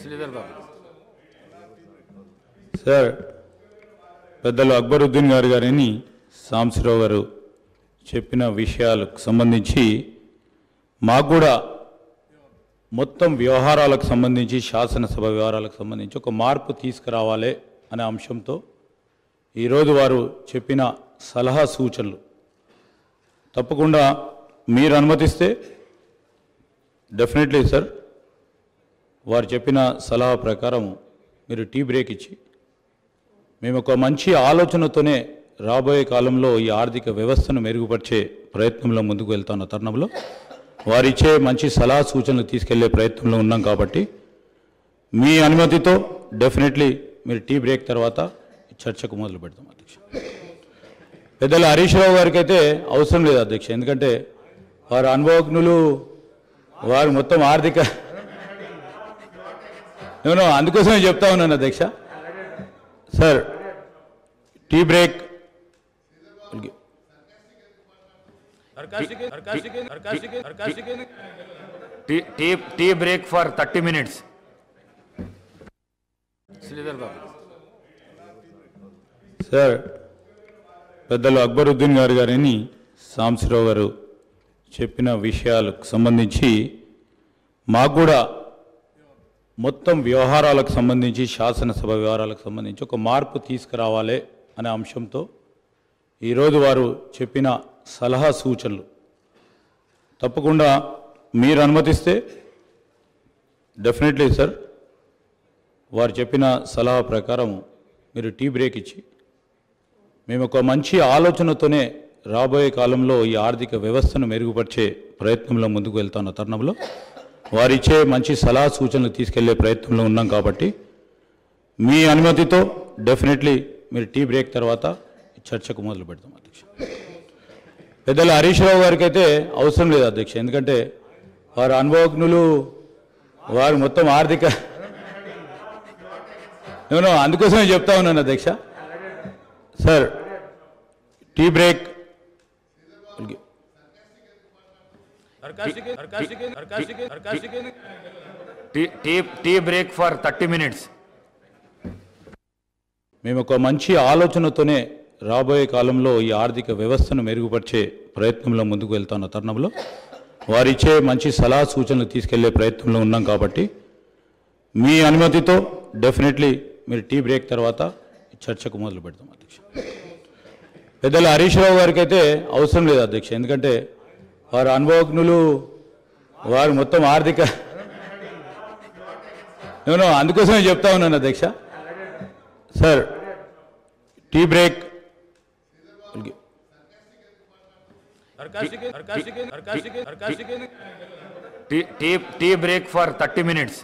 Sridhar Babu. Sir, పెద్దలు అక్బరుద్దీన్ గారిని సాంబశివరావు గారు చెప్పిన విషయాలకు సంబంధించి మాకు కూడా మొత్తం వ్యవహారాలకు సంబంధించి శాసనసభ వ్యవహారాలకు సంబంధించి ఒక మార్పు తీసుకురావాలి అనే అంశంతో ఈరోజు వారు చెప్పిన సలహా సూచనలు తప్పకుండా మీరు అనుమతిస్తే డెఫినెట్లీ సార్ వారు చెప్పిన సలహా ప్రకారం మీరు టీ బ్రేక్ ఇచ్చి మేము ఒక మంచి ఆలోచనతోనే రాబోయే కాలంలో ఈ ఆర్థిక వ్యవస్థను మెరుగుపరిచే ప్రయత్నంలో ముందుకు వెళ్తున్న తరుణంలో వారిచ్చే మంచి సలహా సూచనలు తీసుకెళ్లే ప్రయత్నంలో ఉన్నాం కాబట్టి మీ అనుమతితో డెఫినెట్లీ మీరు టీ బ్రేక్ తర్వాత చర్చకు మొదలు పెడతాం అధ్యక్ష. పెద్దల హరీష్ రావు గారికి అయితే అవసరం లేదు అధ్యక్ష, ఎందుకంటే వారు అనుభవజ్ఞులు, వారు మొత్తం ఆర్థిక నేను అందుకోసమే చెప్తా ఉన్నాను అధ్యక్ష. Sir, tea break tea break for 30 minutes. Sridhar Babu. Sir, పెద్దలు అక్బరుద్దీన్ గారిని సాంబశివరావు గారు చెప్పిన విషయాలకు సంబంధించి మాకు కూడా మొత్తం వ్యవహారాలకు సంబంధించి శాసనసభ వ్యవహారాలకు సంబంధించి ఒక మార్పు తీసుకురావాలి అనే అంశంతో ఈరోజు వారు చెప్పిన సలహా సూచనలు తప్పకుండా మీరు అనుమతిస్తే డెఫినెట్లీ సార్ వారు చెప్పిన సలహా ప్రకారం మీరు టీ బ్రేక్ ఇచ్చి మేము ఒక మంచి ఆలోచనతోనే రాబోయే కాలంలో ఈ ఆర్థిక వ్యవస్థను మెరుగుపరిచే ప్రయత్నంలో ముందుకు వెళ్తున్న తరుణంలో వారిచ్చే మంచి సలహా సూచనలు తీసుకెళ్లే ప్రయత్నంలో ఉన్నాం కాబట్టి మీ అనుమతితో డెఫినెట్లీ మీరు టీ బ్రేక్ తర్వాత చర్చకు మొదలు పెడతాం అధ్యక్ష. పెద్దల హరీష్ రావు గారికి అయితే అవసరం లేదు అధ్యక్ష, ఎందుకంటే వారు అనుభవజ్ఞులు, వారు మొత్తం ఆర్థిక నేను అందుకోసమే చెప్తా ఉన్నాను అధ్యక్ష. Sir, tea break tea break for 30 minutes. మేము ఒక మంచి ఆలోచనతోనే రాబోయే కాలంలో ఈ ఆర్థిక వ్యవస్థను మెరుగుపరిచే ప్రయత్నంలో ముందుకు వెళ్తున్న తరుణంలో వారిచ్చే మంచి సలహా సూచనలు తీసుకెళ్లే ప్రయత్నంలో ఉన్నాం కాబట్టి మీ అనుమతితో డెఫినెట్లీ మీరు టీ బ్రేక్ తర్వాత చర్చకు మొదలు పెడతాం అధ్యక్ష. పెద్దల హరీష్ రావు గారికి అయితే అవసరం లేదు అధ్యక్ష, ఎందుకంటే వారు అనుభవజ్ఞులు, వారు మొత్తం ఆర్థిక నేను అందుకోసమే చెప్తా ఉన్నాను అధ్యక్ష. Sir, tea break tea break for 30 minutes.